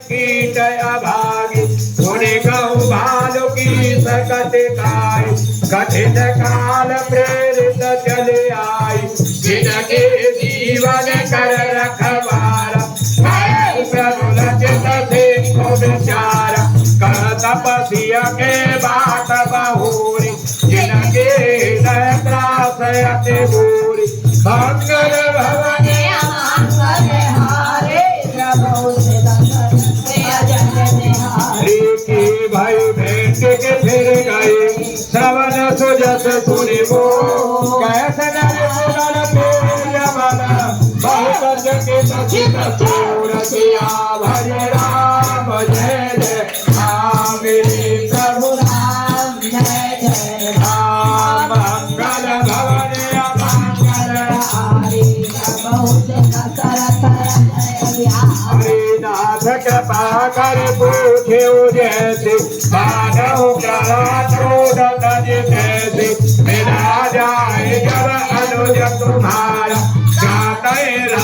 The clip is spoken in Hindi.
कीट अभागी उन्हें कहूँ भालू की सकत खाई कठिन काल प्रेरित चले आई जिनके जीवन कर रखवारा प्रभु लचित देखो बेचारा कर तपस्या के बात बहुरी जिनके त्रास अति बुरी मंगल भवन भाई भेंट के फिर गए श्रवण सुजस सुनि वो कैसे नर बना बहुत के सचित सूरतिया भज राम जय जय राम प्रभु राम जय जय राम मंगल भवन मंगल हरिनाथ कृपा कर पूछे जैसे मानव करा क्रोध जैसे मेरा जाए जब अनुज तुम्हारा